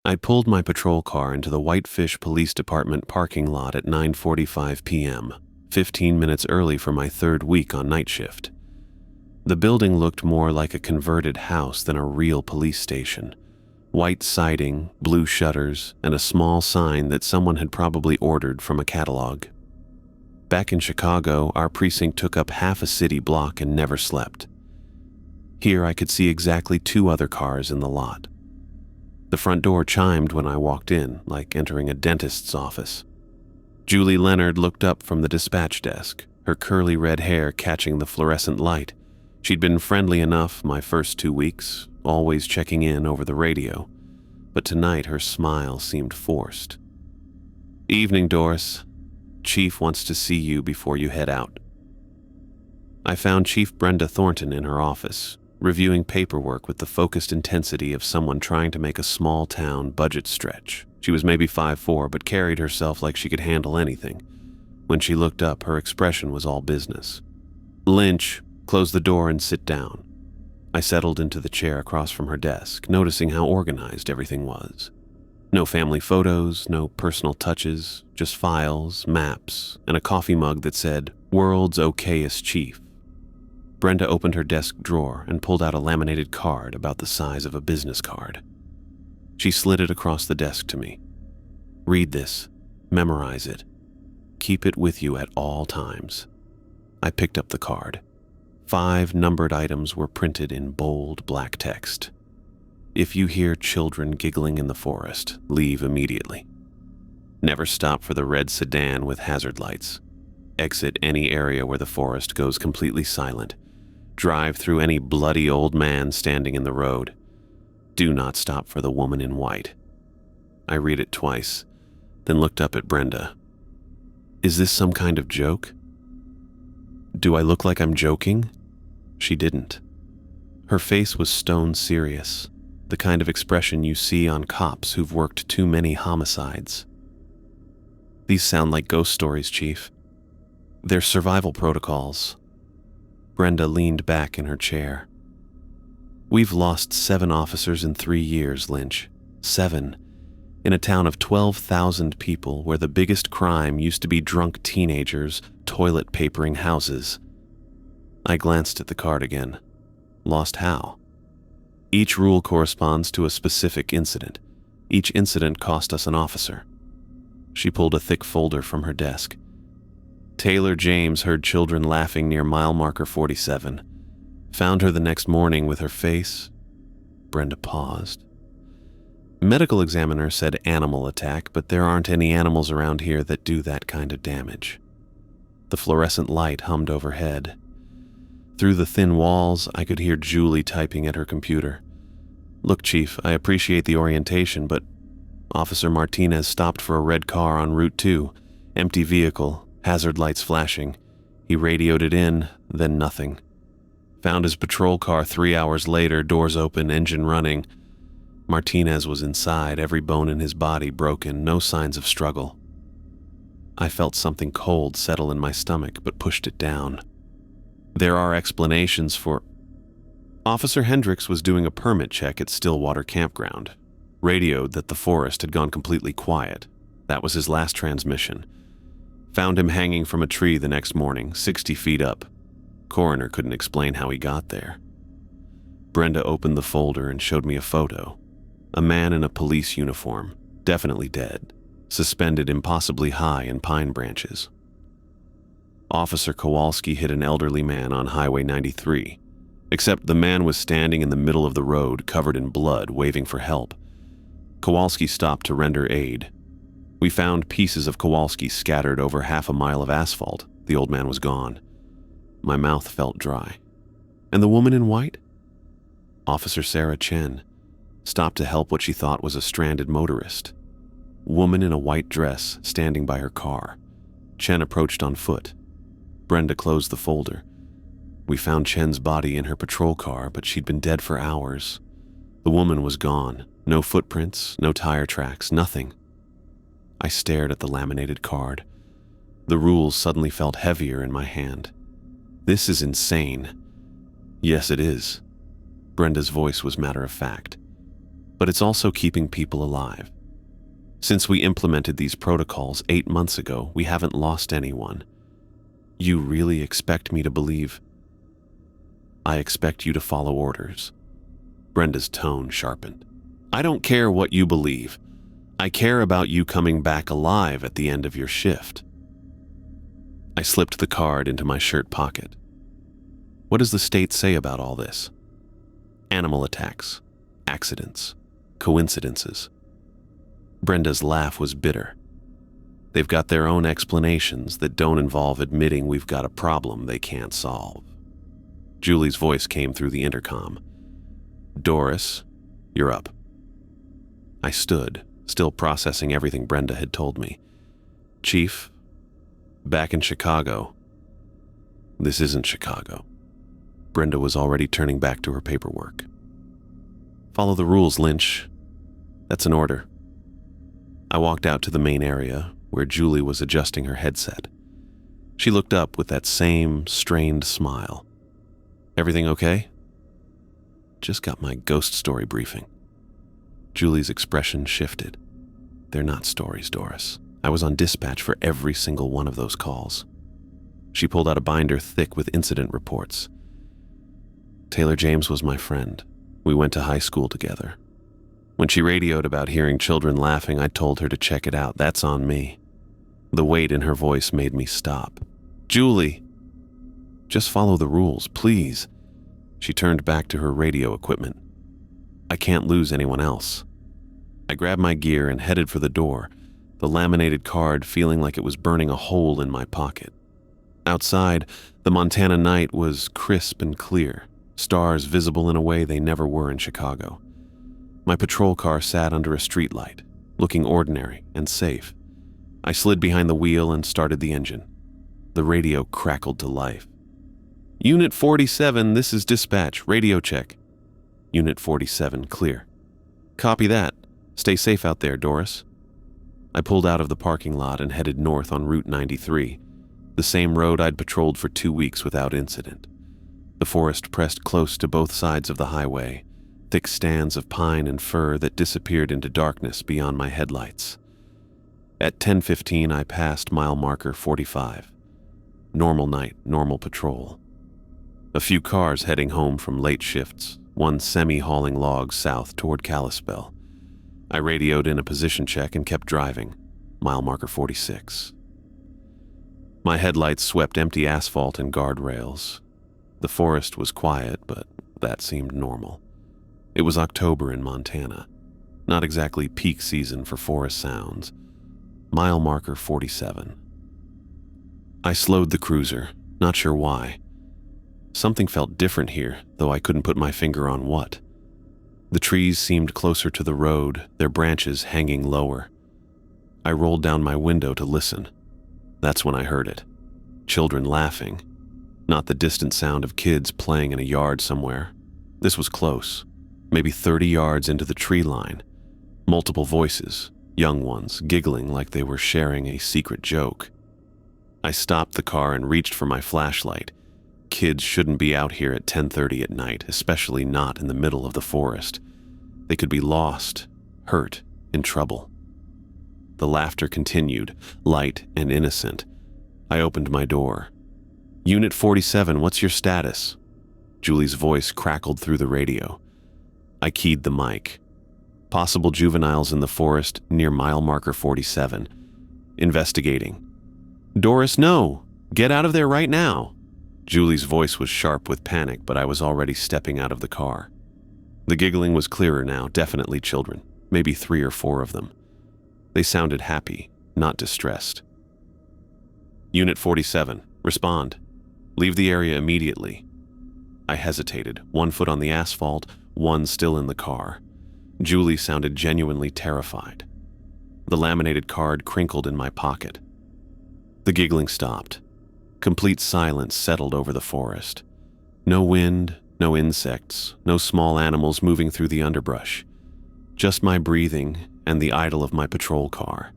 I pulled my patrol car into the Whitefish Police Department parking lot at 9:45 p.m., 15 minutes early for my third week on night shift. The building looked more like a converted house than a real police station. White siding, blue shutters, and a small sign that someone had probably ordered from a catalog. Back in Chicago, our precinct took up half a city block and never slept. Here I could see exactly 2 other cars in the lot. The front door chimed when I walked in, like entering a dentist's office. Julie Leonard looked up from the dispatch desk, her curly red hair catching the fluorescent light. She'd been friendly enough my first 2 weeks, always checking in over the radio, but tonight her smile seemed forced. "Evening, Doris. Chief wants to see you before you head out." I found Chief Brenda Thornton in her office, reviewing paperwork with the focused intensity of someone trying to make a small-town budget stretch. She was maybe 5'4", but carried herself like she could handle anything. When she looked up, her expression was all business. "Lynch, close the door and sit down." I settled into the chair across from her desk, noticing how organized everything was. No family photos, no personal touches, just files, maps, and a coffee mug that said, "World's Okayest Chief." Brenda opened her desk drawer and pulled out a laminated card about the size of a business card. She slid it across the desk to me. "Read this. Memorize it. Keep it with you at all times." I picked up the card. 5 numbered items were printed in bold black text. "If you hear children giggling in the forest, leave immediately. Never stop for the red sedan with hazard lights. Exit any area where the forest goes completely silent. Drive through any bloody old man standing in the road. Do not stop for the woman in white." I read it twice, then looked up at Brenda. "Is this some kind of joke? Do I look like I'm joking?" She didn't. Her face was stone serious, the kind of expression you see on cops who've worked too many homicides. "These sound like ghost stories, Chief. They're survival protocols." Brenda leaned back in her chair. "We've lost 7 officers in 3 years, Lynch. 7. In a town of 12,000 people where the biggest crime used to be drunk teenagers toilet papering houses." I glanced at the card again. Lost how? "Each rule corresponds to a specific incident. Each incident cost us an officer." She pulled a thick folder from her desk. "Taylor James heard children laughing near mile marker 47. Found her the next morning with her face..." Brenda paused. "Medical examiner said animal attack, but there aren't any animals around here that do that kind of damage." The fluorescent light hummed overhead. Through the thin walls, I could hear Julie typing at her computer. "Look, Chief, I appreciate the orientation, but Officer Martinez stopped for a red car on Route 2. Empty vehicle. Hazard lights flashing. He radioed it in, then nothing. Found his patrol car 3 hours later, doors open, engine running. Martinez was inside, every bone in his body broken, no signs of struggle." I felt something cold settle in my stomach, but pushed it down. "There are explanations for..." Officer Hendricks was doing a permit check at Stillwater campground. Radioed that the forest had gone completely quiet. That was his last transmission. Found him hanging from a tree the next morning, 60 feet up. Coroner couldn't explain how he got there. Brenda opened the folder and showed me a photo. A man in a police uniform, definitely dead, suspended impossibly high in pine branches. Officer Kowalski hit an elderly man on Highway 93, except the man was standing in the middle of the road, covered in blood, waving for help. Kowalski stopped to render aid. We found pieces of Kowalski scattered over half a mile of asphalt. The old man was gone. My mouth felt dry. And the woman in white? Officer Sarah Chen stopped to help what she thought was a stranded motorist. Woman in a white dress standing by her car. Chen approached on foot. Brenda closed the folder. We found Chen's body in her patrol car, but she'd been dead for hours. The woman was gone. No footprints, no tire tracks, nothing. I stared at the laminated card. The rules suddenly felt heavier in my hand. "This is insane." "Yes, it is." Brenda's voice was matter of fact. but it's also keeping people alive. Since we implemented these protocols 8 months ago, we haven't lost anyone. You really expect me to believe? I expect you to follow orders. Brenda's tone sharpened. I don't care what you believe. I care about you coming back alive at the end of your shift. I slipped the card into my shirt pocket. What does the state say about all this? Animal attacks, accidents, coincidences. Brenda's laugh was bitter. They've got their own explanations that don't involve admitting we've got a problem they can't solve. Julie's voice came through the intercom. Doris, you're up. I stood, still processing everything Brenda had told me. Chief, back in Chicago. This isn't Chicago. Brenda was already turning back to her paperwork. Follow the rules, Lynch. That's an order. I walked out to the main area, where Julie was adjusting her headset. She looked up with that same strained smile. Everything okay? Just got my ghost story briefing. Julie's expression shifted. They're not stories, Doris. I was on dispatch for every single one of those calls. She pulled out a binder thick with incident reports. Taylor James was my friend. We went to high school together. When she radioed about hearing children laughing, I told her to check it out. That's on me. The weight in her voice made me stop. Julie! Just follow the rules, please. She turned back to her radio equipment. I can't lose anyone else. I grabbed my gear and headed for the door, the laminated card feeling like it was burning a hole in my pocket. Outside, the Montana night was crisp and clear, stars visible in a way they never were in Chicago. My patrol car sat under a streetlight, looking ordinary and safe. I slid behind the wheel and started the engine. The radio crackled to life. Unit 47, this is dispatch. Radio check. Unit 47, clear. Copy that. Stay safe out there, Doris. I pulled out of the parking lot and headed north on Route 93, the same road I'd patrolled for 2 weeks without incident. The forest pressed close to both sides of the highway, thick stands of pine and fir that disappeared into darkness beyond my headlights. At 10:15, I passed mile marker 45. Normal night, normal patrol. A few cars heading home from late shifts, one semi-hauling logs south toward Kalispell. I radioed in a position check and kept driving, mile marker 46. My headlights swept empty asphalt and guardrails. The forest was quiet, but that seemed normal. It was October in Montana, not exactly peak season for forest sounds. Mile marker 47. I slowed the cruiser, not sure why. Something felt different here, though I couldn't put my finger on what. The trees seemed closer to the road, their branches hanging lower. I rolled down my window to listen. That's when I heard it. Children laughing. Not the distant sound of kids playing in a yard somewhere. This was close, maybe 30 yards into the tree line. Multiple voices, young ones, giggling like they were sharing a secret joke. I stopped the car and reached for my flashlight. Kids shouldn't be out here at 10:30 at night, especially not in the middle of the forest. They could be lost, hurt, in trouble. The laughter continued, light and innocent. I opened my door. Unit 47, what's your status? Julie's voice crackled through the radio. I keyed the mic. Possible juveniles in the forest near mile marker 47. Investigating. Doris, no! Get out of there right now! Julie's voice was sharp with panic, but I was already stepping out of the car. The giggling was clearer now, definitely children, maybe 3 or 4 of them. They sounded happy, not distressed. Unit 47, respond. Leave the area immediately. I hesitated, 1 foot on the asphalt, 1 still in the car. Julie sounded genuinely terrified. The laminated card crinkled in my pocket. The giggling stopped. Complete silence settled over the forest. No wind, no insects, no small animals moving through the underbrush. Just my breathing and the idle of my patrol car.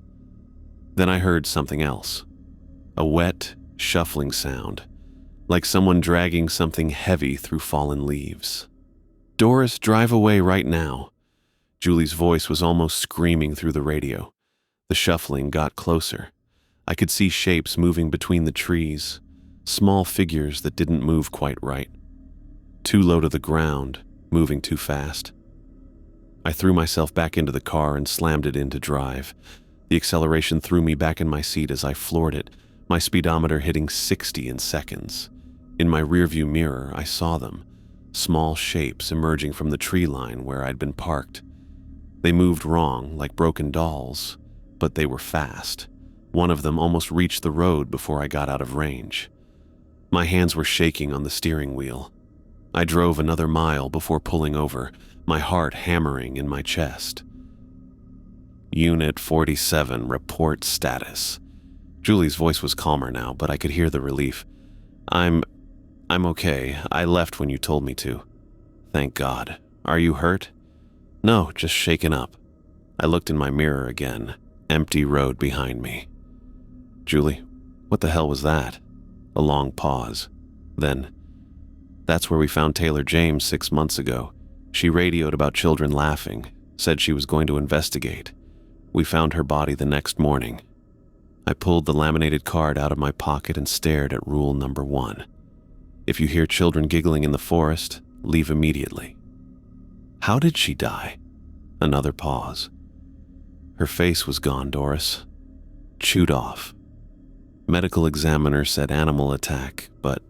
Then I heard something else. A wet, shuffling sound, like someone dragging something heavy through fallen leaves. Doris, drive away right now. Julie's voice was almost screaming through the radio. The shuffling got closer. I could see shapes moving between the trees, small figures that didn't move quite right. Too low to the ground, moving too fast. I threw myself back into the car and slammed it into drive. The acceleration threw me back in my seat as I floored it, my speedometer hitting 60 in seconds. In my rearview mirror, I saw them, small shapes emerging from the tree line where I'd been parked. They moved wrong, like broken dolls, but they were fast. One of them almost reached the road before I got out of range. My hands were shaking on the steering wheel. I drove another mile before pulling over, my heart hammering in my chest. Unit 47, report status. Julie's voice was calmer now, but I could hear the relief. I'm okay. I left when you told me to. Thank God. Are you hurt? No, just shaken up. I looked in my mirror again. Empty road behind me. Julie, what the hell was that? A long pause. Then, that's where we found Taylor James 6 months ago. She radioed about children laughing, said she was going to investigate. We found her body the next morning. I pulled the laminated card out of my pocket and stared at rule number 1. If you hear children giggling in the forest, leave immediately. How did she die? Another pause. Her face was gone, Doris. Chewed off. Medical examiner said animal attack, but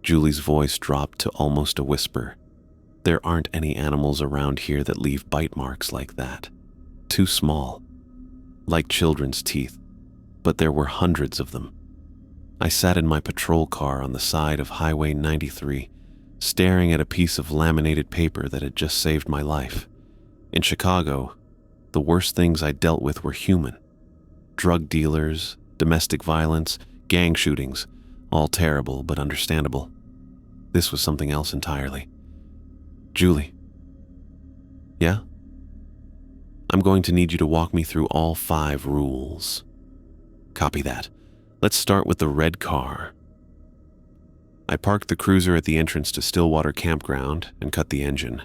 Julie's voice dropped to almost a whisper. There aren't any animals around here that leave bite marks like that. Too small. Like children's teeth. But there were hundreds of them. I sat in my patrol car on the side of Highway 93, staring at a piece of laminated paper that had just saved my life. In Chicago, the worst things I dealt with were human. Drug dealers, domestic violence, gang shootings, all terrible but understandable. This was something else entirely. Julie. Yeah? I'm going to need you to walk me through all 5 rules. Copy that. Let's start with the red car. I parked the cruiser at the entrance to Stillwater campground and cut the engine.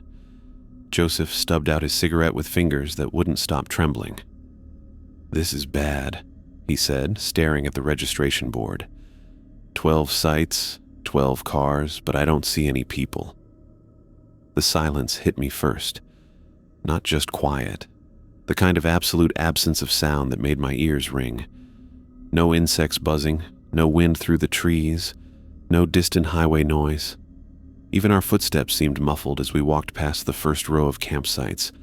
Joseph stubbed out his cigarette with fingers that wouldn't stop trembling. This is bad, he said, staring at the registration board. 12 sites, 12 cars, but I don't see any people. The silence hit me first. Not just quiet. The kind of absolute absence of sound that made my ears ring. No insects buzzing, no wind through the trees, no distant highway noise. Even our footsteps seemed muffled as we walked past the first row of campsites.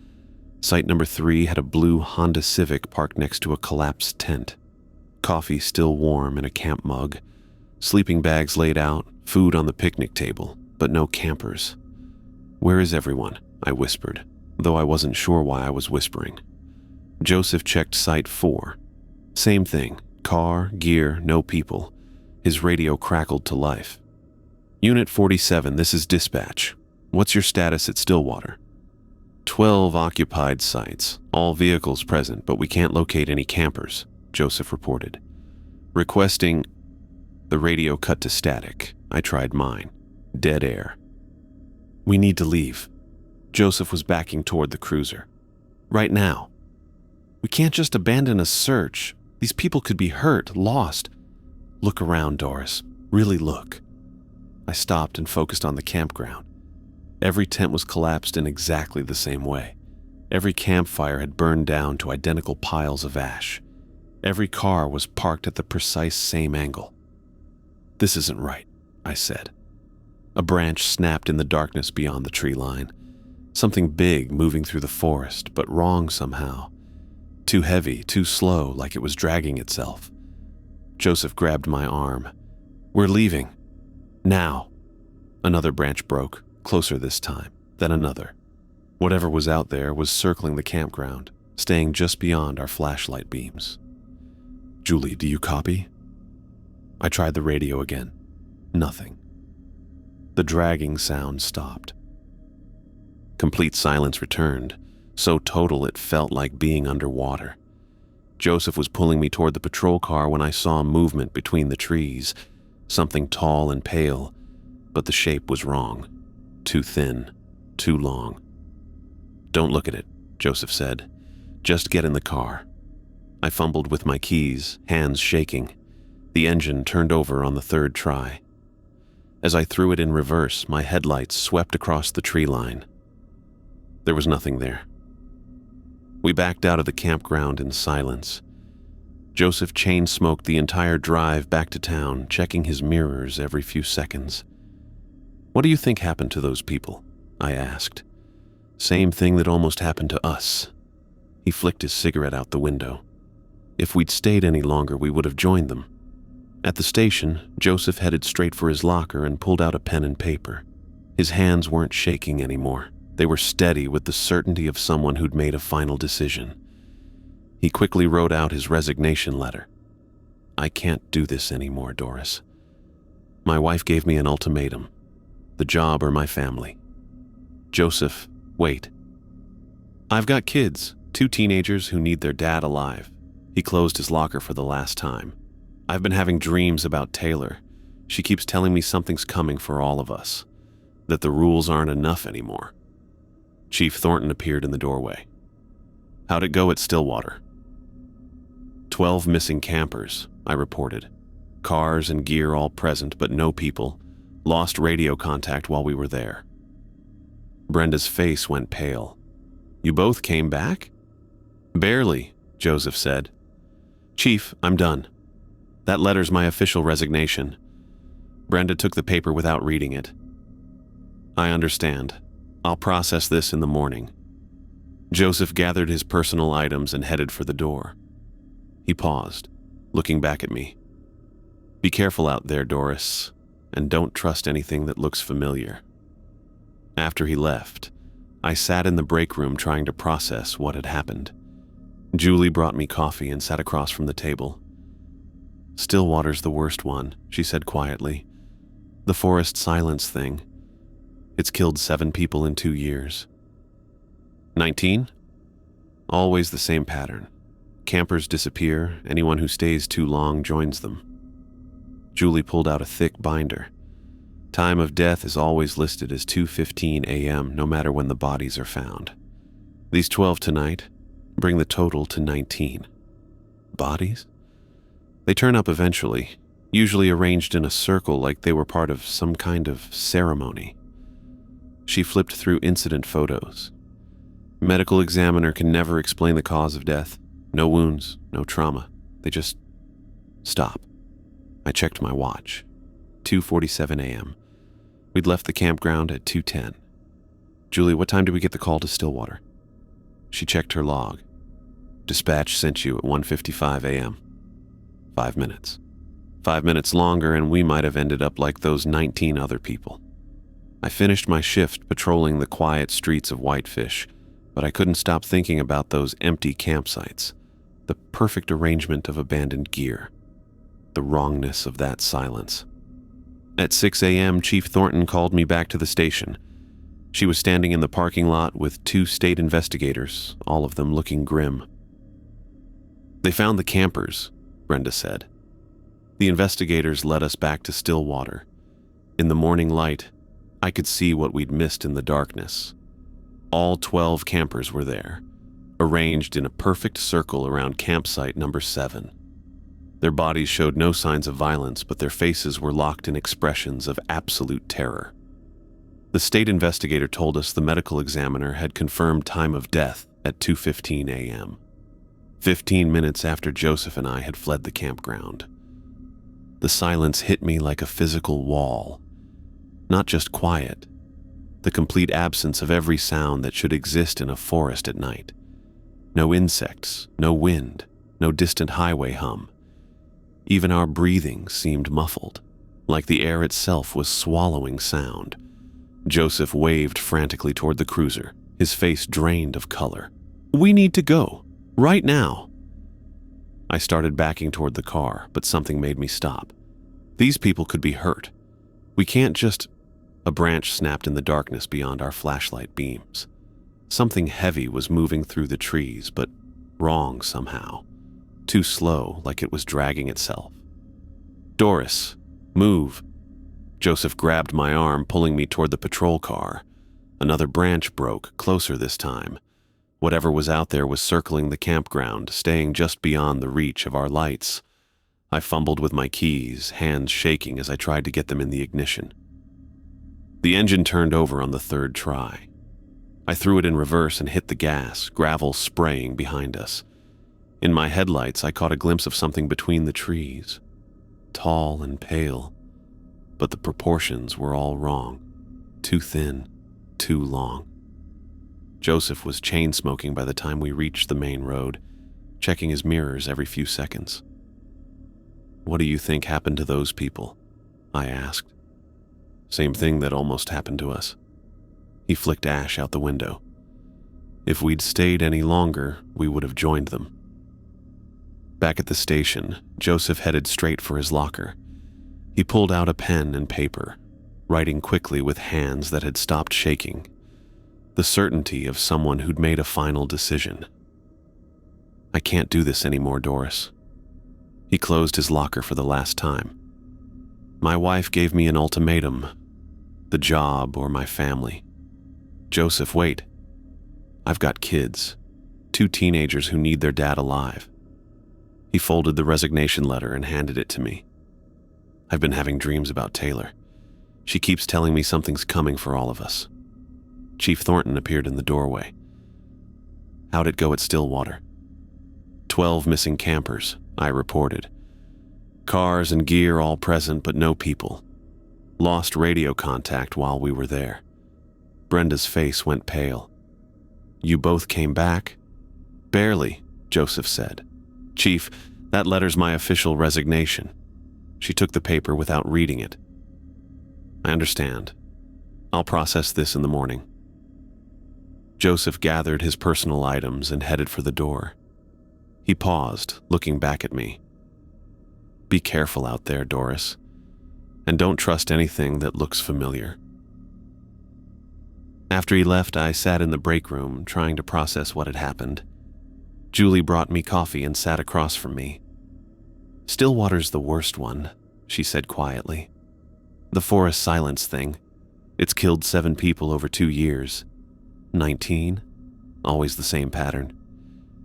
Site number 3 had a blue Honda Civic parked next to a collapsed tent. Coffee still warm in a camp mug. Sleeping bags laid out, food on the picnic table, but no campers. Where is everyone? I whispered, though I wasn't sure why I was whispering. Joseph checked Site 4. Same thing. Car, gear, no people. His radio crackled to life. Unit 47, this is dispatch. What's your status at Stillwater? 12 occupied sites, all vehicles present, but we can't locate any campers, Joseph reported. Requesting... The radio cut to static. I tried mine. Dead air. We need to leave. Joseph was backing toward the cruiser. Right now. We can't just abandon a search. These people could be hurt, lost. Look around, Doris. Really look. I stopped and focused on the campground. Every tent was collapsed in exactly the same way. Every campfire had burned down to identical piles of ash. Every car was parked at the precise same angle. This isn't right, I said. A branch snapped in the darkness beyond the tree line. Something big moving through the forest, but wrong somehow. Too heavy, too slow, like it was dragging itself. Joseph grabbed my arm. We're leaving. Now. Another branch broke, closer this time, then another. Whatever was out there was circling the campground, staying just beyond our flashlight beams. Julie, do you copy? I tried the radio again. Nothing. The dragging sound stopped. Complete silence returned, so total it felt like being underwater. Joseph was pulling me toward the patrol car when I saw movement between the trees, something tall and pale, but the shape was wrong. Too thin, too long. Don't look at it, Joseph said. "Just get in the car." I fumbled with my keys, hands shaking. The engine turned over on the third try. As I threw it in reverse, my headlights swept across the tree line. There was nothing there. We backed out of the campground in silence. Joseph chain-smoked the entire drive back to town, checking his mirrors every few seconds. "What do you think happened to those people?" I asked. "Same thing that almost happened to us." He flicked his cigarette out the window. "If we'd stayed any longer, we would have joined them." At the station, Joseph headed straight for his locker and pulled out a pen and paper. His hands weren't shaking anymore. They were steady with the certainty of someone who'd made a final decision. He quickly wrote out his resignation letter. "I can't do this anymore, Doris. My wife gave me an ultimatum. The job or my family." "Joseph, wait. I've got kids, 2 teenagers who need their dad alive." He closed his locker for the last time. "I've been having dreams about Taylor. She keeps telling me something's coming for all of us, that the rules aren't enough anymore." Chief Thornton appeared in the doorway. "How'd it go at Stillwater?" 12 missing campers, I reported. Cars and gear all present, but no people. Lost radio contact while we were there. Brenda's face went pale. "You both came back?" "Barely," Joseph said. "Chief, I'm done. That letter's my official resignation." Brenda took the paper without reading it. "I understand. I'll process this in the morning." Joseph gathered his personal items and headed for the door. He paused, looking back at me. "Be careful out there, Doris, and don't trust anything that looks familiar." After he left, I sat in the break room trying to process what had happened. Julie brought me coffee and sat across from the table. "Stillwater's the worst one," she said quietly. "The forest silence thing. It's killed 7 people in 2 years. 19? Always the same pattern. Campers disappear, anyone who stays too long joins them." Julie pulled out a thick binder. "Time of death is always listed as 2:15 a.m. no matter when the bodies are found. These 12 tonight bring the total to 19. Bodies? They turn up eventually, usually arranged in a circle like they were part of some kind of ceremony." She flipped through incident photos. "Medical examiner can never explain the cause of death. No wounds, no trauma. They just stop." I checked my watch. 2:47 a.m. We'd left the campground at 2:10. "Julie, what time did we get the call to Stillwater?" She checked her log. "Dispatch sent you at 1:55 a.m. 5 minutes. 5 minutes longer and we might have ended up like those 19 other people." I finished my shift patrolling the quiet streets of Whitefish, but I couldn't stop thinking about those empty campsites, the perfect arrangement of abandoned gear, the wrongness of that silence. At 6 a.m., Chief Thornton called me back to the station. She was standing in the parking lot with 2 state investigators, all of them looking grim. "They found the campers," Brenda said. "The investigators led us back to Stillwater. In the morning light, I could see what we'd missed in the darkness. All 12 campers were there, arranged in a perfect circle around campsite number 7. Their bodies showed no signs of violence, but their faces were locked in expressions of absolute terror. The state investigator told us the medical examiner had confirmed time of death at 2:15 a.m., 15 minutes after Joseph and I had fled the campground. The silence hit me like a physical wall. Not just quiet, the complete absence of every sound that should exist in a forest at night. No insects, no wind, no distant highway hum. Even our breathing seemed muffled, like the air itself was swallowing sound. Joseph waved frantically toward the cruiser, his face drained of color. "We need to go, right now." I started backing toward the car, but something made me stop. These people could be hurt. We can't just... A branch snapped in the darkness beyond our flashlight beams. Something heavy was moving through the trees, but wrong somehow. Too slow, like it was dragging itself. "Doris, move." Joseph grabbed my arm, pulling me toward the patrol car. Another branch broke, closer this time. Whatever was out there was circling the campground, staying just beyond the reach of our lights. I fumbled with my keys, hands shaking as I tried to get them in the ignition. The engine turned over on the third try. I threw it in reverse and hit the gas, gravel spraying behind us. In my headlights, I caught a glimpse of something between the trees. Tall and pale, but the proportions were all wrong. Too thin, too long. Joseph was chain-smoking by the time we reached the main road, checking his mirrors every few seconds. "What do you think happened to those people?" I asked. "Same thing that almost happened to us." He flicked ash out the window. "If we'd stayed any longer, we would have joined them." Back at the station, Joseph headed straight for his locker. He pulled out a pen and paper, writing quickly with hands that had stopped shaking. The certainty of someone who'd made a final decision. "I can't do this anymore, Doris." He closed his locker for the last time. "My wife gave me an ultimatum. The job or my family." "Joseph, wait. I've got kids. 2 teenagers who need their dad alive." He folded the resignation letter and handed it to me. "I've been having dreams about Taylor. She keeps telling me something's coming for all of us." Chief Thornton appeared in the doorway. "How'd it go at Stillwater?" 12 missing campers, I reported. "Cars and gear all present, but no people. Lost radio contact while we were there." Brenda's face went pale. "You both came back?" "Barely," Joseph said. "Chief, that letter's my official resignation." She took the paper without reading it. "I understand. I'll process this in the morning." Joseph gathered his personal items and headed for the door. He paused, looking back at me. "Be careful out there, Doris, and don't trust anything that looks familiar." After he left, I sat in the break room, trying to process what had happened. Julie brought me coffee and sat across from me. "Stillwater's the worst one," she said quietly. "The forest silence thing. It's killed 7 people over 2 years. 19? Always the same pattern.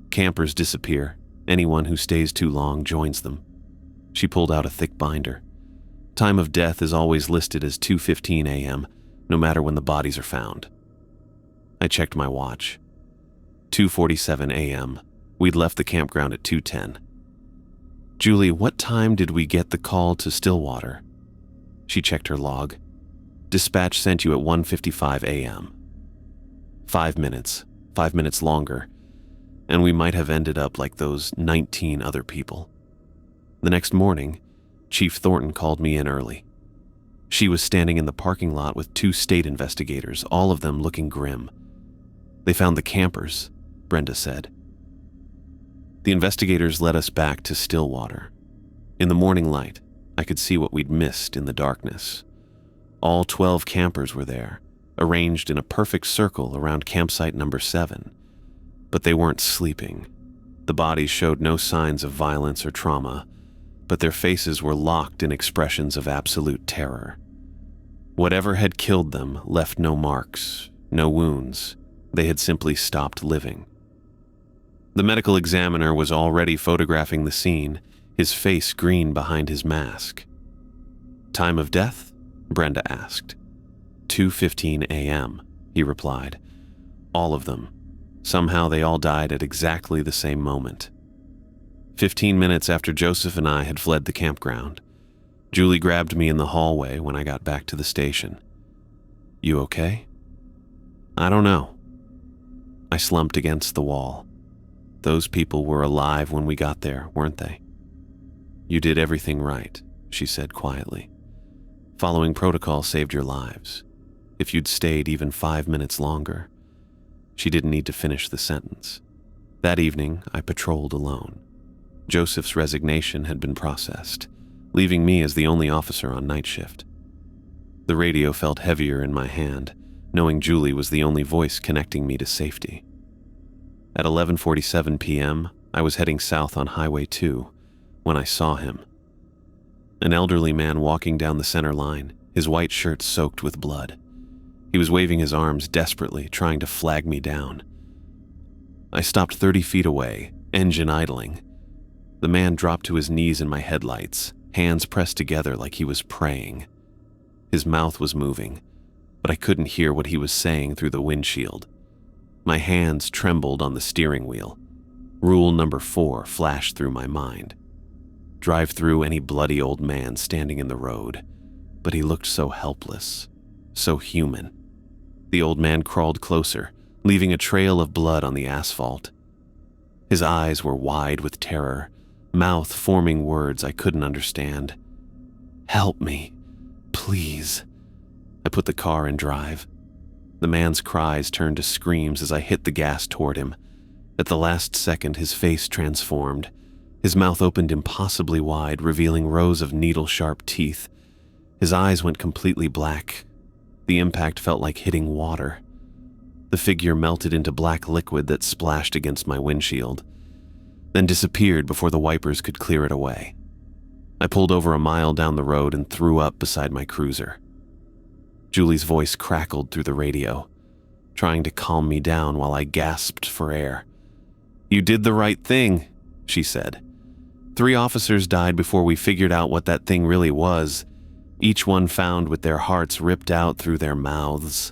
Campers disappear. Anyone who stays too long joins them." She pulled out a thick binder. "Time of death is always listed as 2:15 a.m., no matter when the bodies are found." I checked my watch. 2:47 a.m. We'd left the campground at 2:10. "Julie, what time did we get the call to Stillwater?" She checked her log. "Dispatch sent you at 1:55 a.m. 5 minutes, 5 minutes longer, and we might have ended up like those 19 other people." The next morning, Chief Thornton called me in early. She was standing in the parking lot with 2 state investigators, all of them looking grim. "They found the campers," Brenda said. The investigators led us back to Stillwater. In the morning light, I could see what we'd missed in the darkness. All 12 campers were there, arranged in a perfect circle around campsite number 7. But they weren't sleeping. The bodies showed no signs of violence or trauma, but their faces were locked in expressions of absolute terror. Whatever had killed them left no marks, no wounds. They had simply stopped living. The medical examiner was already photographing the scene, his face green behind his mask. "Time of death?" Brenda asked. 2:15 a.m., he replied. "All of them. Somehow they all died at exactly the same moment." 15 minutes after Joseph and I had fled the campground, Julie grabbed me in the hallway when I got back to the station. "You okay?" "I don't know." I slumped against the wall. Those people were alive when we got there, weren't they? "You did everything right," she said quietly. "Following protocol saved your lives. If you'd stayed even 5 minutes longer." She didn't need to finish the sentence. That evening, I patrolled alone. Joseph's resignation had been processed, leaving me as the only officer on night shift. The radio felt heavier in my hand, knowing Julie was the only voice connecting me to safety. At 11:47 p.m., I was heading south on Highway 2 when I saw him. An elderly man walking down the center line, his white shirt soaked with blood. He was waving his arms desperately, trying to flag me down. I stopped 30 feet away, engine idling. The man dropped to his knees in my headlights, hands pressed together like he was praying. His mouth was moving, but I couldn't hear what he was saying through the windshield. My hands trembled on the steering wheel. Rule number 4 flashed through my mind. Drive through any bloody old man standing in the road, but he looked so helpless, so human. The old man crawled closer, leaving a trail of blood on the asphalt. His eyes were wide with terror, mouth forming words I couldn't understand. "Help me, please." I put the car in drive. The man's cries turned to screams as I hit the gas toward him. At the last second, his face transformed. His mouth opened impossibly wide, revealing rows of needle-sharp teeth. His eyes went completely black. The impact felt like hitting water. The figure melted into black liquid that splashed against my windshield, then disappeared before the wipers could clear it away. I pulled over a mile down the road and threw up beside my cruiser. Julie's voice crackled through the radio, trying to calm me down while I gasped for air. "You did the right thing," she said. "3 officers died before we figured out what that thing really was, each one found with their hearts ripped out through their mouths."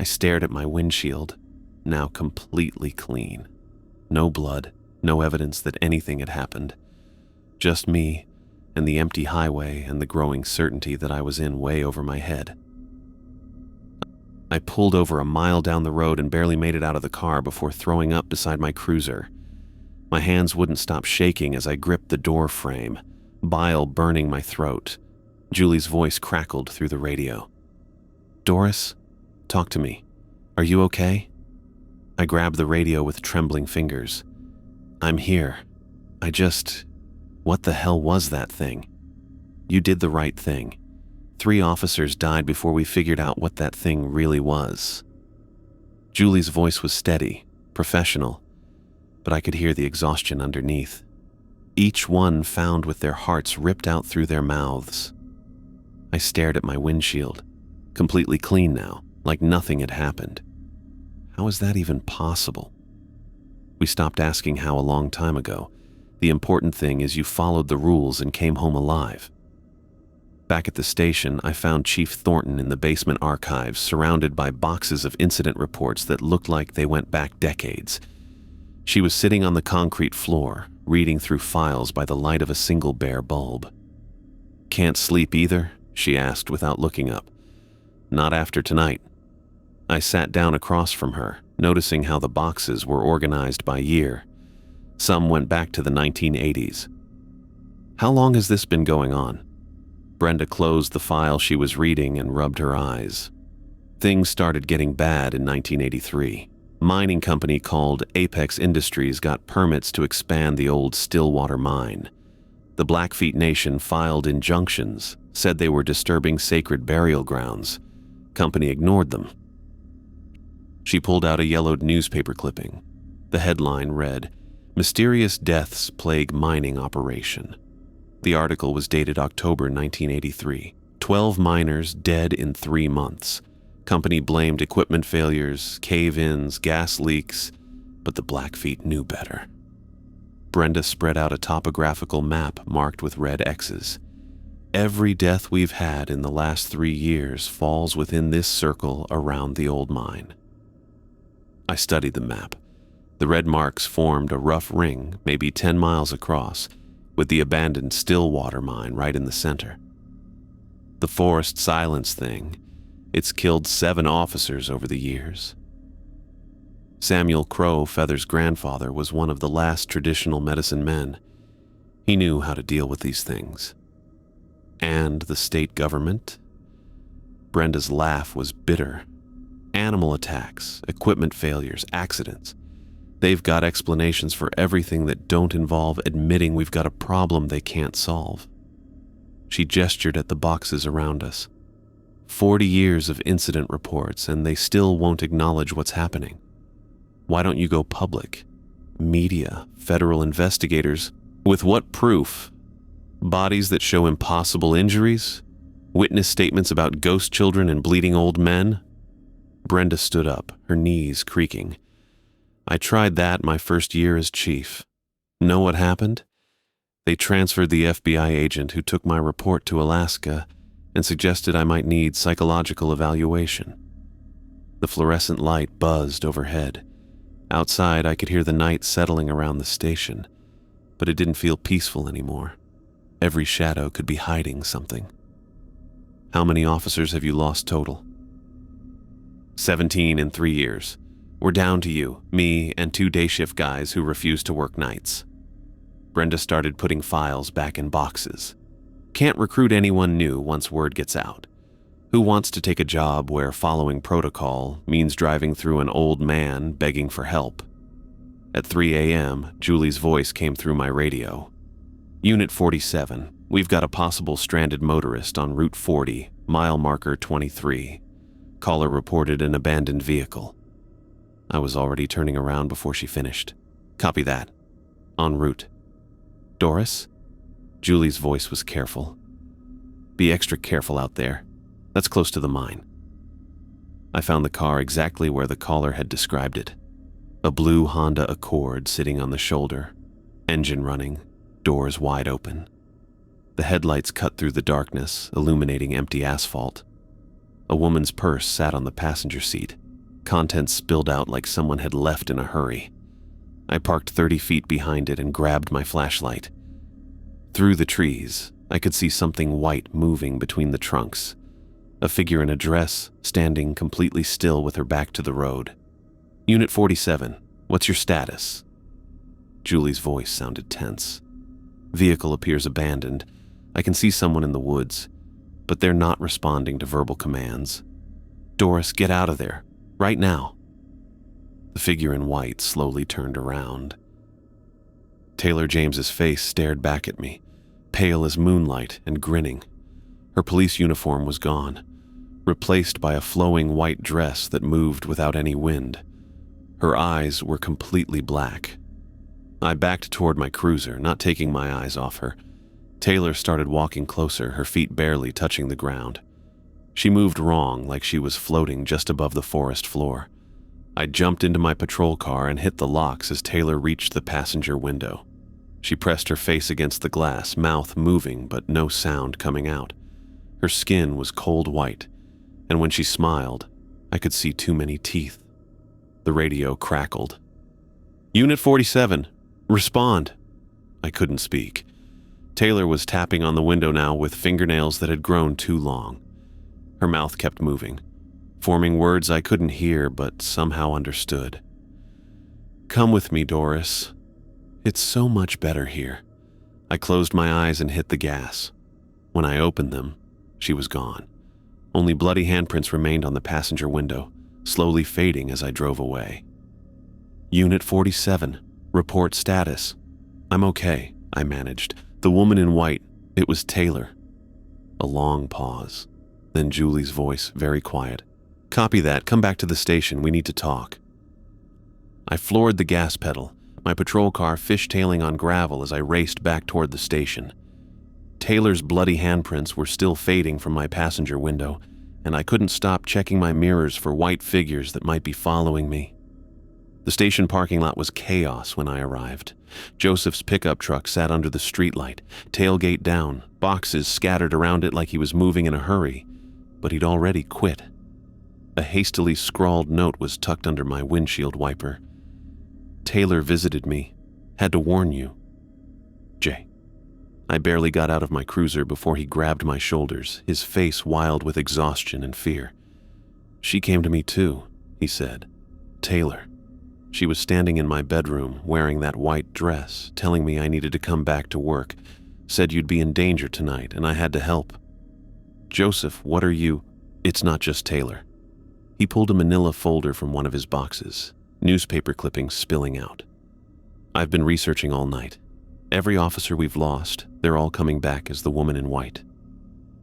I stared at my windshield, now completely clean. No blood, no evidence that anything had happened. Just me and the empty highway and the growing certainty that I was in way over my head. I pulled over a mile down the road and barely made it out of the car before throwing up beside my cruiser. My hands wouldn't stop shaking as I gripped the door frame, bile burning my throat. Julie's voice crackled through the radio. "Doris, talk to me. Are you okay?" I grabbed the radio with trembling fingers. "I'm here. What the hell was that thing?" "You did the right thing. 3 officers died before we figured out what that thing really was." Julie's voice was steady, professional, but I could hear the exhaustion underneath. Each one found with their hearts ripped out through their mouths. I stared at my windshield, completely clean now, like nothing had happened. How is that even possible? We stopped asking how a long time ago. The important thing is you followed the rules and came home alive. Back at the station, I found Chief Thornton in the basement archives, surrounded by boxes of incident reports that looked like they went back decades. She was sitting on the concrete floor, reading through files by the light of a single bare bulb. "Can't sleep either?" she asked without looking up. "Not after tonight." I sat down across from her, noticing how the boxes were organized by year. Some went back to the 1980s. "How long has this been going on?" Brenda closed the file she was reading and rubbed her eyes. "Things started getting bad in 1983. Mining company called Apex Industries got permits to expand the old Stillwater mine. The Blackfeet Nation filed injunctions, said they were disturbing sacred burial grounds. Company ignored them." She pulled out a yellowed newspaper clipping. The headline read, "Mysterious Deaths Plague Mining Operation." The article was dated October 1983. 12 miners dead in 3 months. Company blamed equipment failures, cave-ins, gas leaks, but the Blackfeet knew better. Brenda spread out a topographical map marked with red X's. "Every death we've had in the last 3 years falls within this circle around the old mine." I studied the map. The red marks formed a rough ring, maybe 10 miles across, with the abandoned Stillwater mine right in the center. The forest silence thing, it's killed 7 officers over the years. Samuel Crow Feather's grandfather was one of the last traditional medicine men. He knew how to deal with these things. And the state government? Brenda's laugh was bitter. Animal attacks, equipment failures, accidents. They've got explanations for everything that don't involve admitting we've got a problem they can't solve. She gestured at the boxes around us. 40 years of incident reports, and they still won't acknowledge what's happening. Why don't you go public? Media, federal investigators. With what proof? Bodies that show impossible injuries? Witness statements about ghost children and bleeding old men? Brenda stood up, her knees creaking. I tried that my first year as chief. Know what happened? They transferred the FBI agent who took my report to Alaska and suggested I might need psychological evaluation. The fluorescent light buzzed overhead. Outside, I could hear the night settling around the station, but it didn't feel peaceful anymore. Every shadow could be hiding something. How many officers have you lost total? 17 in 3 years. We're down to you, me, and 2 day shift guys who refuse to work nights. Brenda started putting files back in boxes. Can't recruit anyone new once word gets out. Who wants to take a job where following protocol means driving through an old man begging for help? At 3 a.m., Julie's voice came through my radio. Unit 47, we've got a possible stranded motorist on Route 40, mile marker 23. Caller reported an abandoned vehicle. I was already turning around before she finished. Copy that. En route. Doris? Julie's voice was careful. Be extra careful out there. That's close to the mine. I found the car exactly where the caller had described it. A blue Honda Accord sitting on the shoulder, engine running, doors wide open. The headlights cut through the darkness, illuminating empty asphalt. A woman's purse sat on the passenger seat. Contents spilled out like someone had left in a hurry. I parked 30 feet behind it and grabbed my flashlight. Through the trees, I could see something white moving between the trunks. A figure in a dress, standing completely still with her back to the road. Unit 47, what's your status? Julie's voice sounded tense. Vehicle appears abandoned. I can see someone in the woods, but they're not responding to verbal commands. Doris, get out of there, right now. The figure in white slowly turned around. Taylor James's face stared back at me, pale as moonlight and grinning. Her police uniform was gone, replaced by a flowing white dress that moved without any wind. Her eyes were completely black. I backed toward my cruiser, not taking my eyes off her. Taylor started walking closer, her feet barely touching the ground. She moved wrong, like she was floating just above the forest floor. I jumped into my patrol car and hit the locks as Taylor reached the passenger window. She pressed her face against the glass, mouth moving but no sound coming out. Her skin was cold white, and when she smiled, I could see too many teeth. The radio crackled. Unit 47, respond. I couldn't speak. Taylor was tapping on the window now with fingernails that had grown too long. Her mouth kept moving, forming words I couldn't hear but somehow understood. Come with me, Doris. It's so much better here. I closed my eyes and hit the gas. When I opened them, she was gone. Only bloody handprints remained on the passenger window, slowly fading as I drove away. Unit 47, report status. I'm okay, I managed. The woman in white, it was Taylor. A long pause, then Julie's voice, very quiet. Copy that, come back to the station, we need to talk. I floored the gas pedal, my patrol car fishtailing on gravel as I raced back toward the station. Taylor's bloody handprints were still fading from my passenger window, and I couldn't stop checking my mirrors for white figures that might be following me. The station parking lot was chaos when I arrived. Joseph's pickup truck sat under the streetlight, tailgate down, boxes scattered around it like he was moving in a hurry, but he'd already quit. A hastily scrawled note was tucked under my windshield wiper. Taylor visited me. Had to warn you. Jay. I barely got out of my cruiser before he grabbed my shoulders, his face wild with exhaustion and fear. She came to me too, he said. Taylor. She was standing in my bedroom, wearing that white dress, telling me I needed to come back to work, said you'd be in danger tonight and I had to help. Joseph, what are you? It's not just Taylor. He pulled a manila folder from one of his boxes, newspaper clippings spilling out. I've been researching all night. Every officer we've lost, they're all coming back as the woman in white.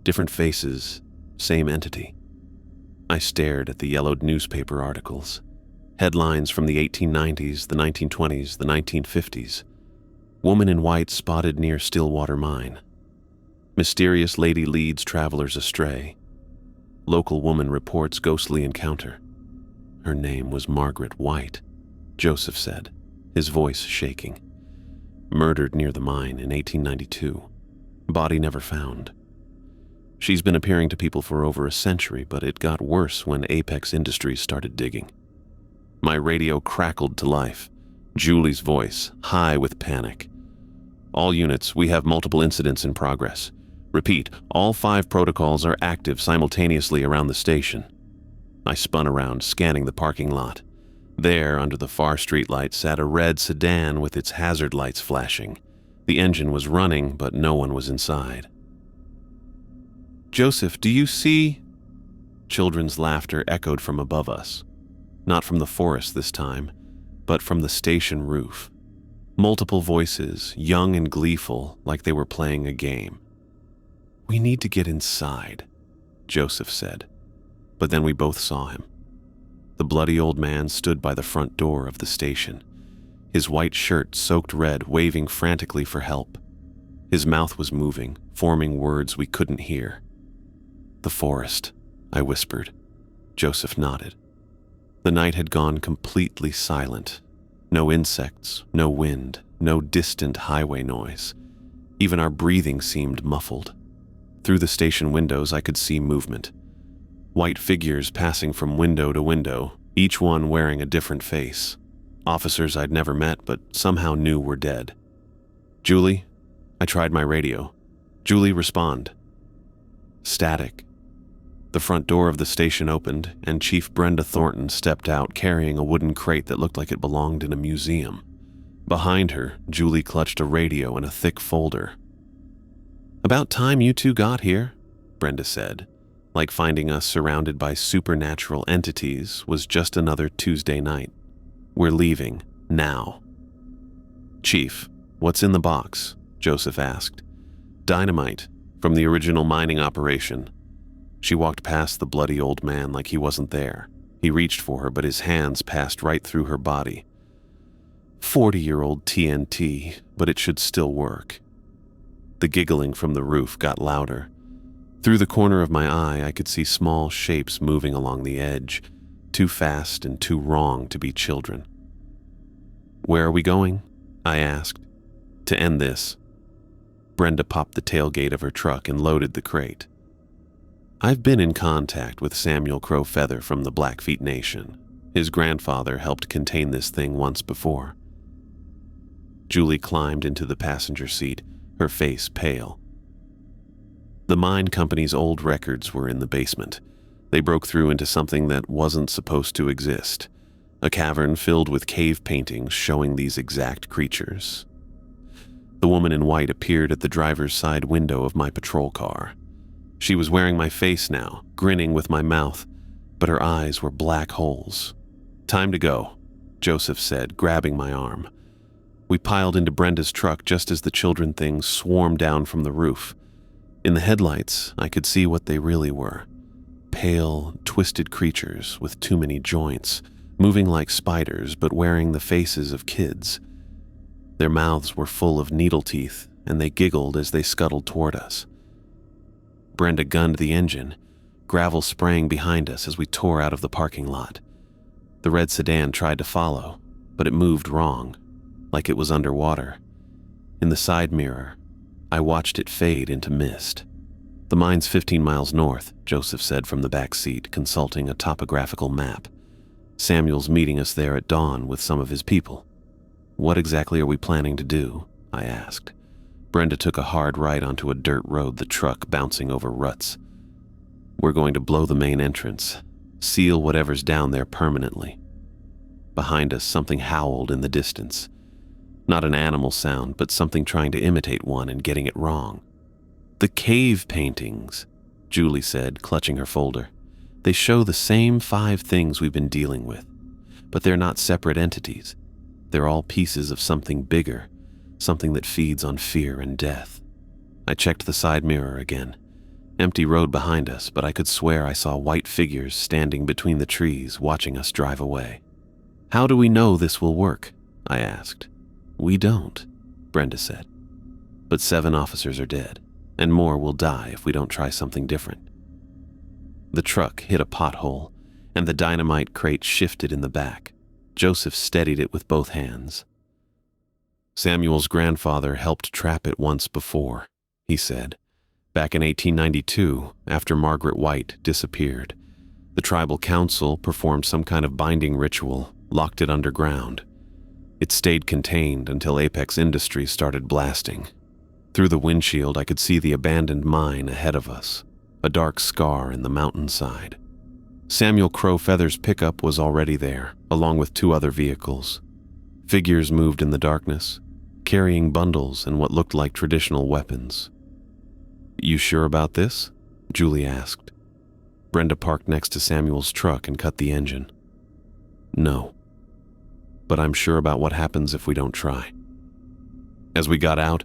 Different faces, same entity. I stared at the yellowed newspaper articles. Headlines from the 1890s, the 1920s, the 1950s. Woman in white spotted near Stillwater mine. Mysterious lady leads travelers astray. Local woman reports ghostly encounter. Her name was Margaret White. Joseph said, his voice shaking. "Murdered near the mine in 1892. Body never found. She's been appearing to people for over a century, but it got worse when Apex Industries started digging." My radio crackled to life, Julie's voice high with panic. "All units, we have multiple incidents in progress. Repeat, all 5 protocols are active simultaneously around the station." I spun around, scanning the parking lot. There, under the far streetlight, sat a red sedan with its hazard lights flashing. The engine was running, but no one was inside. "Joseph, do you see?" Children's laughter echoed from above us. Not from the forest this time, but from the station roof. Multiple voices, young and gleeful, like they were playing a game. "We need to get inside," Joseph said. But then we both saw him. The bloody old man stood by the front door of the station, his white shirt soaked red, waving frantically for help. His mouth was moving, forming words we couldn't hear. "The forest," I whispered. Joseph nodded. The night had gone completely silent. No insects, no wind, no distant highway noise. Even our breathing seemed muffled. Through the station windows, I could see movement. White figures passing from window to window, each one wearing a different face. Officers I'd never met, but somehow knew were dead. "Julie?" I tried my radio. "Julie, respond." Static. The front door of the station opened, and Chief Brenda Thornton stepped out carrying a wooden crate that looked like it belonged in a museum. Behind her, Julie clutched a radio and a thick folder. "About time you two got here," Brenda said, like finding us surrounded by supernatural entities was just another Tuesday night. "We're leaving, now." "Chief, what's in the box?" Joseph asked. "Dynamite, from the original mining operation." She walked past the bloody old man like he wasn't there. He reached for her, but his hands passed right through her body. 40-year-old TNT, but it should still work. The giggling from the roof got louder. Through the corner of my eye, I could see small shapes moving along the edge, too fast and too wrong to be children. "Where are we going?" I asked. "To end this." Brenda popped the tailgate of her truck and loaded the crate. "I've been in contact with Samuel Crow Feather from the Blackfeet Nation. His grandfather helped contain this thing once before." Julie climbed into the passenger seat, her face pale. The mine company's old records were in the basement. They broke through into something that wasn't supposed to exist. A cavern filled with cave paintings showing these exact creatures. The woman in white appeared at the driver's side window of my patrol car. She was wearing my face now, grinning with my mouth, but her eyes were black holes. "Time to go," Joseph said, grabbing my arm. We piled into Brenda's truck just as the children things swarmed down from the roof. In the headlights, I could see what they really were. Pale, twisted creatures with too many joints, moving like spiders but wearing the faces of kids. Their mouths were full of needle teeth, and they giggled as they scuttled toward us. Brenda gunned the engine, gravel spraying behind us as we tore out of the parking lot. The red sedan tried to follow, but it moved wrong, like it was underwater. In the side mirror, I watched it fade into mist. "The mine's 15 miles north," Joseph said from the back seat, consulting a topographical map. "Samuel's meeting us there at dawn with some of his people." "What exactly are we planning to do?" I asked. Brenda took a hard right onto a dirt road, the truck bouncing over ruts. "We're going to blow the main entrance, seal whatever's down there permanently." Behind us, something howled in the distance. Not an animal sound, but something trying to imitate one and getting it wrong. "The cave paintings," Julie said, clutching her folder. "They show the same 5 things we've been dealing with, but they're not separate entities. They're all pieces of something bigger, something that feeds on fear and death." I checked the side mirror again. Empty road behind us, but I could swear I saw white figures standing between the trees, watching us drive away. "How do we know this will work?" I asked. "We don't," Brenda said. "But 7 officers are dead, and more will die if we don't try something different." The truck hit a pothole, and the dynamite crate shifted in the back. Joseph steadied it with both hands. Samuel's grandfather helped trap it once before, he said. Back in 1892, after Margaret White disappeared, the tribal council performed some kind of binding ritual, locked it underground. It stayed contained until Apex Industries started blasting. Through the windshield, I could see the abandoned mine ahead of us, a dark scar in the mountainside. Samuel Crow Feather's pickup was already there, along with 2 other vehicles. Figures moved in the darkness, carrying bundles and what looked like traditional weapons. "You sure about this?" Julie asked. Brenda parked next to Samuel's truck and cut the engine. "No. But I'm sure about what happens if we don't try." As we got out,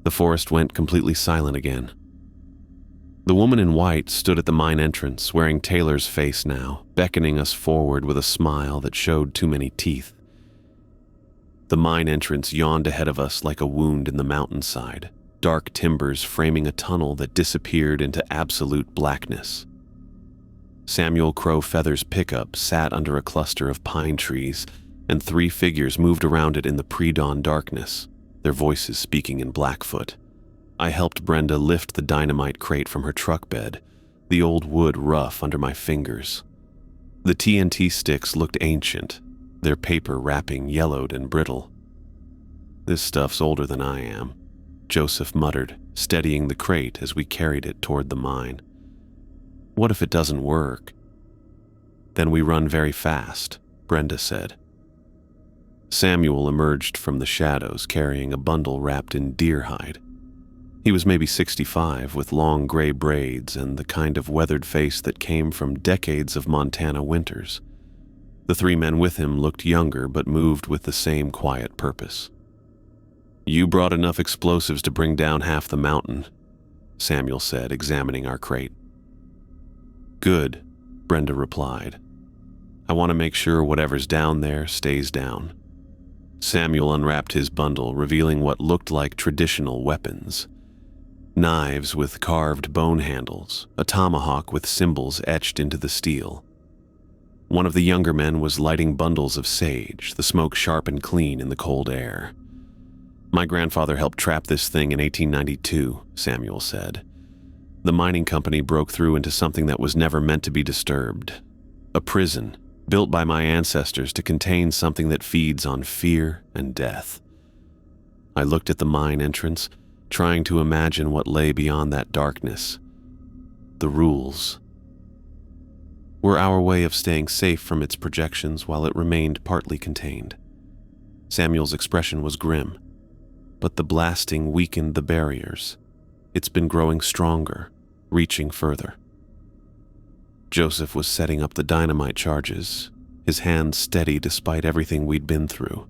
the forest went completely silent again. The woman in white stood at the mine entrance, wearing Taylor's face now, beckoning us forward with a smile that showed too many teeth. The mine entrance yawned ahead of us like a wound in the mountainside, dark timbers framing a tunnel that disappeared into absolute blackness. Samuel Crow Feather's pickup sat under a cluster of pine trees, and 3 figures moved around it in the pre-dawn darkness, their voices speaking in Blackfoot. I helped Brenda lift the dynamite crate from her truck bed, the old wood rough under my fingers. The TNT sticks looked ancient, their paper wrapping yellowed and brittle. "This stuff's older than I am," Joseph muttered, steadying the crate as we carried it toward the mine. "What if it doesn't work?" "Then we run very fast," Brenda said. Samuel emerged from the shadows carrying a bundle wrapped in deer hide. He was maybe 65, with long gray braids and the kind of weathered face that came from decades of Montana winters. The 3 men with him looked younger but moved with the same quiet purpose. "You brought enough explosives to bring down half the mountain," Samuel said, examining our crate. "Good," Brenda replied. "I want to make sure whatever's down there stays down." Samuel unwrapped his bundle, revealing what looked like traditional weapons. Knives with carved bone handles, a tomahawk with symbols etched into the steel. One of the younger men was lighting bundles of sage, the smoke sharp and clean in the cold air. "My grandfather helped trap this thing in 1892, Samuel said. "The mining company broke through into something that was never meant to be disturbed. A prison, built by my ancestors to contain something that feeds on fear and death." I looked at the mine entrance, trying to imagine what lay beyond that darkness. The rules were our way of staying safe from its projections while it remained partly contained. Samuel's expression was grim, but the blasting weakened the barriers. It's been growing stronger, reaching further. Joseph was setting up the dynamite charges, his hands steady despite everything we'd been through.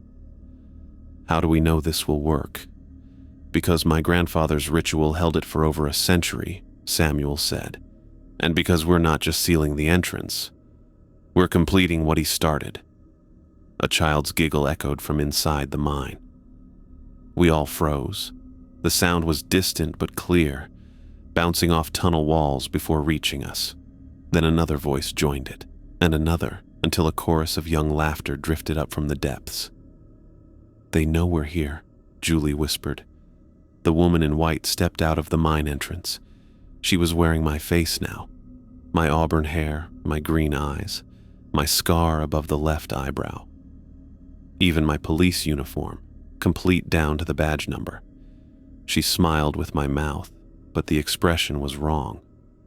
"How do we know this will work?" "Because my grandfather's ritual held it for over a century," Samuel said. "And because we're not just sealing the entrance. We're completing what he started." A child's giggle echoed from inside the mine. We all froze. The sound was distant but clear, bouncing off tunnel walls before reaching us. Then another voice joined it, and another, until a chorus of young laughter drifted up from the depths. "They know we're here," Julie whispered. The woman in white stepped out of the mine entrance. She was wearing my face now, my auburn hair, my green eyes, my scar above the left eyebrow. Even my police uniform, complete down to the badge number. She smiled with my mouth, but the expression was wrong,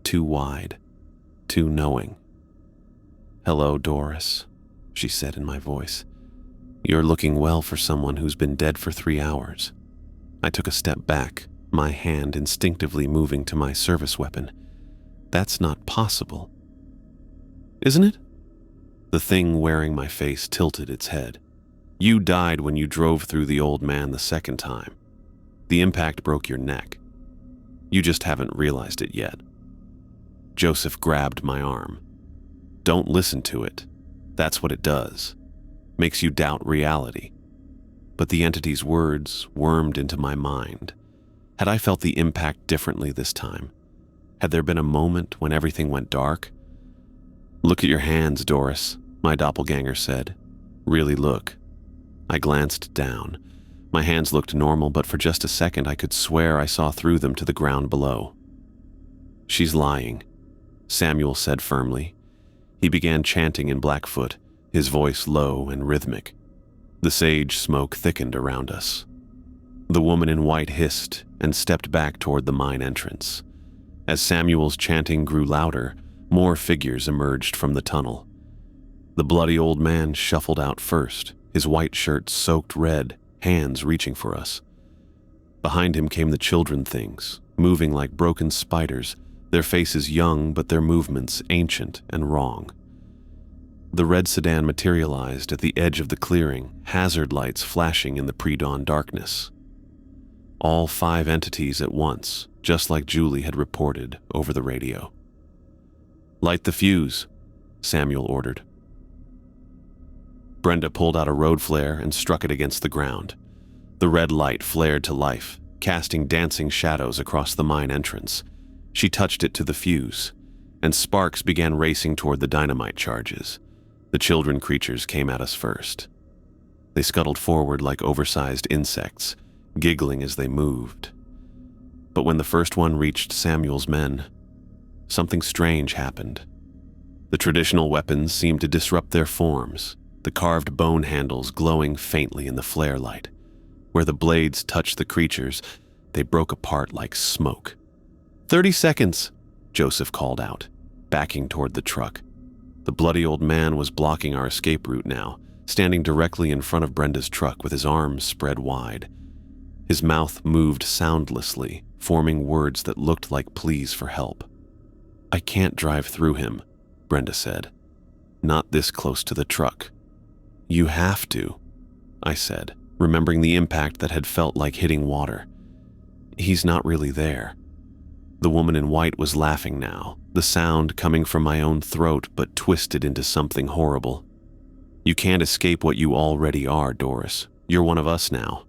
too wide, too knowing. "Hello, Doris," she said in my voice. "You're looking well for someone who's been dead for 3 hours." I took a step back, my hand instinctively moving to my service weapon. "That's not possible." "Isn't it?" The thing wearing my face tilted its head. "You died when you drove through the old man the second time. The impact broke your neck. You just haven't realized it yet." Joseph grabbed my arm. "Don't listen to it. That's what it does. Makes you doubt reality." But the entity's words wormed into my mind. Had I felt the impact differently this time? Had there been a moment when everything went dark? "Look at your hands, Doris," my doppelganger said, Really look." I glanced down. My hands looked normal, but for just a second I could swear I saw through them to the ground below. "She's lying," Samuel said firmly. He began chanting in Blackfoot, his voice low and rhythmic. The sage smoke thickened around us. The woman in white hissed and stepped back toward the mine entrance. As Samuel's chanting grew louder, more figures emerged from the tunnel. The bloody old man shuffled out first, his white shirt soaked red, hands reaching for us. Behind him came the children things, moving like broken spiders, their faces young but their movements ancient and wrong. The red sedan materialized at the edge of the clearing, hazard lights flashing in the pre-dawn darkness. All 5 entities at once, just like Julie had reported over the radio. "Light the fuse," Samuel ordered. Brenda pulled out a road flare and struck it against the ground. The red light flared to life, casting dancing shadows across the mine entrance. She touched it to the fuse, and sparks began racing toward the dynamite charges. The children creatures came at us first. They scuttled forward like oversized insects, giggling as they moved. But when the first one reached Samuel's men, something strange happened. The traditional weapons seemed to disrupt their forms, the carved bone handles glowing faintly in the flare light. Where the blades touched the creatures, they broke apart like smoke. 30 seconds, Joseph called out, backing toward the truck. The bloody old man was blocking our escape route now, standing directly in front of Brenda's truck with his arms spread wide. His mouth moved soundlessly, forming words that looked like pleas for help. "I can't drive through him," Brenda said. "Not this close to the truck." "You have to," I said, remembering the impact that had felt like hitting water. "He's not really there." The woman in white was laughing now, the sound coming from my own throat but twisted into something horrible. "You can't escape what you already are, Doris. You're one of us now."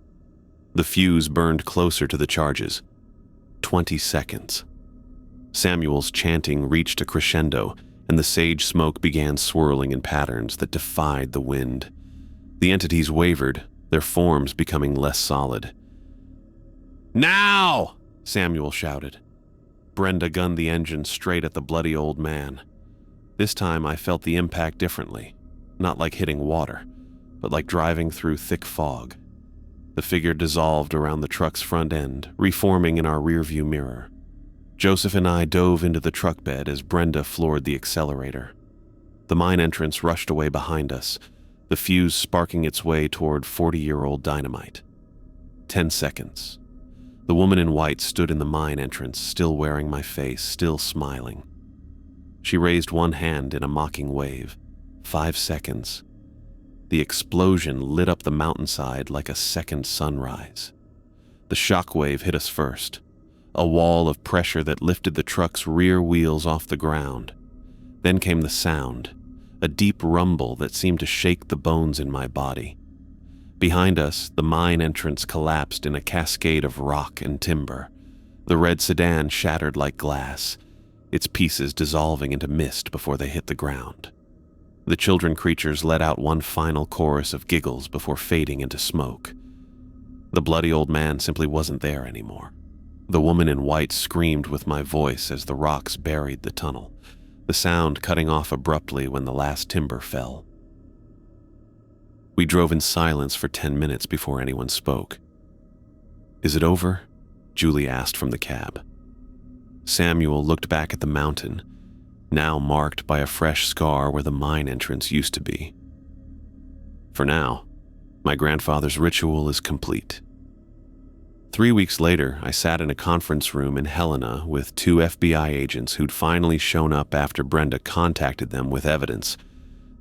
The fuse burned closer to the charges. 20 seconds. Samuel's chanting reached a crescendo, and the sage smoke began swirling in patterns that defied the wind. The entities wavered, their forms becoming less solid. "Now!" Samuel shouted. Brenda gunned the engine straight at the bloody old man. This time I felt the impact differently, not like hitting water, but like driving through thick fog. The figure dissolved around the truck's front end, reforming in our rearview mirror. Joseph and I dove into the truck bed as Brenda floored the accelerator. The mine entrance rushed away behind us, the fuse sparking its way toward 40-year-old dynamite. 10 seconds. The woman in white stood in the mine entrance, still wearing my face, still smiling. She raised one hand in a mocking wave. 5 seconds. The explosion lit up the mountainside like a second sunrise. The shockwave hit us first, a wall of pressure that lifted the truck's rear wheels off the ground. Then came the sound, a deep rumble that seemed to shake the bones in my body. Behind us, the mine entrance collapsed in a cascade of rock and timber. The red sedan shattered like glass, its pieces dissolving into mist before they hit the ground. The children creatures let out one final chorus of giggles before fading into smoke. The bloody old man simply wasn't there anymore. The woman in white screamed with my voice as the rocks buried the tunnel, the sound cutting off abruptly when the last timber fell. We drove in silence for 10 minutes before anyone spoke. "Is it over?" Julie asked from the cab. Samuel looked back at the mountain, now marked by a fresh scar where the mine entrance used to be. "For now, my grandfather's ritual is complete." 3 weeks later, I sat in a conference room in Helena with 2 FBI agents who'd finally shown up after Brenda contacted them with evidence.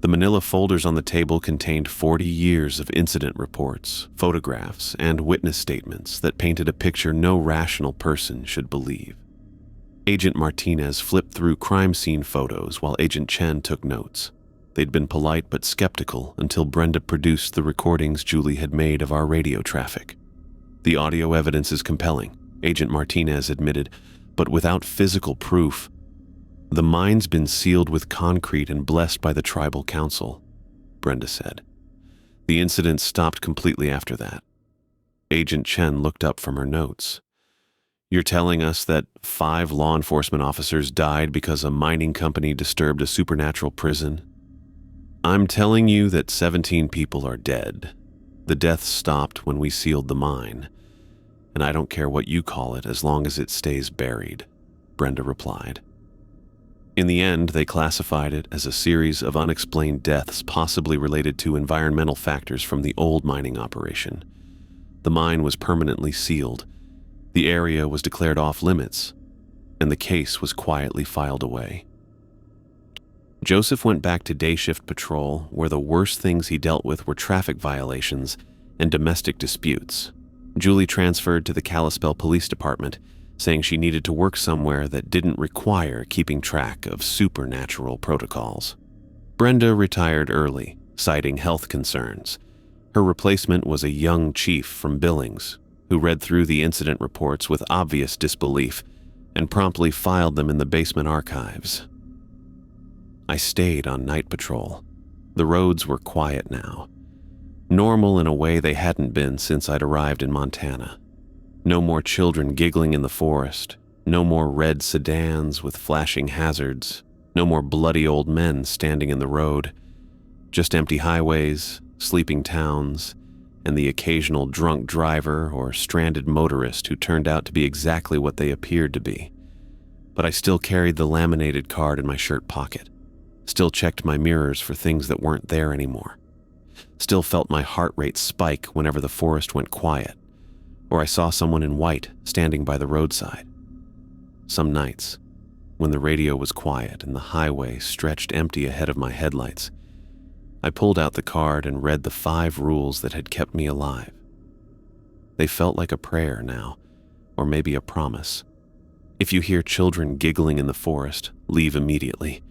The manila folders on the table contained 40 years of incident reports, photographs, and witness statements that painted a picture no rational person should believe. Agent Martinez flipped through crime scene photos while Agent Chen took notes. They'd been polite but skeptical until Brenda produced the recordings Julie had made of our radio traffic. "The audio evidence is compelling," Agent Martinez admitted, "but without physical proof. The mine's been sealed with concrete and blessed by the tribal council," Brenda said. The incident stopped completely after that. Agent Chen looked up from her notes. You're telling us that 5 law enforcement officers died because a mining company disturbed a supernatural prison? I'm telling you that 17 people are dead. The deaths stopped when we sealed the mine, and I don't care what you call it as long as it stays buried, Brenda replied. In the end, they classified it as a series of unexplained deaths possibly related to environmental factors from the old mining operation. The mine was permanently sealed, the area was declared off-limits, and the case was quietly filed away. Joseph went back to day shift patrol, where the worst things he dealt with were traffic violations and domestic disputes. Julie transferred to the Kalispell Police Department, saying she needed to work somewhere that didn't require keeping track of supernatural protocols. Brenda retired early, citing health concerns. Her replacement was a young chief from Billings, who read through the incident reports with obvious disbelief and promptly filed them in the basement archives. I stayed on night patrol. The roads were quiet now. Normal in a way they hadn't been since I'd arrived in Montana. No more children giggling in the forest. No more red sedans with flashing hazards. No more bloody old men standing in the road. Just empty highways, sleeping towns, and the occasional drunk driver or stranded motorist who turned out to be exactly what they appeared to be. But I still carried the laminated card in my shirt pocket. Still checked my mirrors for things that weren't there anymore. Still felt my heart rate spike whenever the forest went quiet, or I saw someone in white standing by the roadside. Some nights, when the radio was quiet and the highway stretched empty ahead of my headlights, I pulled out the card and read the 5 rules that had kept me alive. They felt like a prayer now, or maybe a promise. If you hear children giggling in the forest, leave immediately.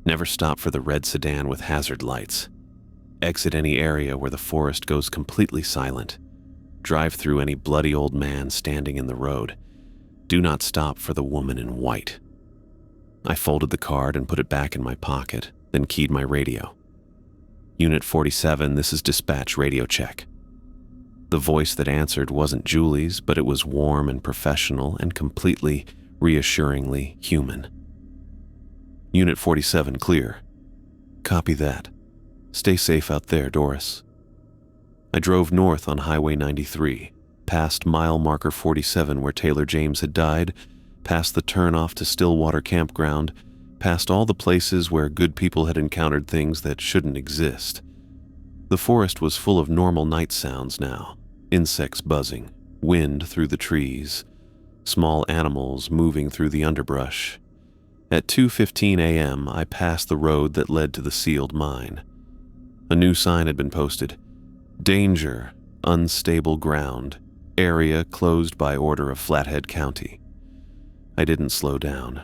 Never stop for the red sedan with hazard lights. Exit any area where the forest goes completely silent. Drive through any bloody old man standing in the road. Do not stop for the woman in white. I folded the card and put it back in my pocket, then keyed my radio. Unit 47, this is dispatch, radio check. The voice that answered wasn't Julie's, but it was warm and professional and completely, reassuringly human. Unit 47, clear. Copy that. Stay safe out there, Doris. I drove north on Highway 93, past mile marker 47 where Taylor James had died, past the turnoff to Stillwater campground, past all the places where good people had encountered things that shouldn't exist. The forest was full of normal night sounds now, insects buzzing, wind through the trees, small animals moving through the underbrush. At 2:15 a.m., I passed the road that led to the sealed mine. A new sign had been posted. Danger, unstable ground, area closed by order of Flathead County. I didn't slow down.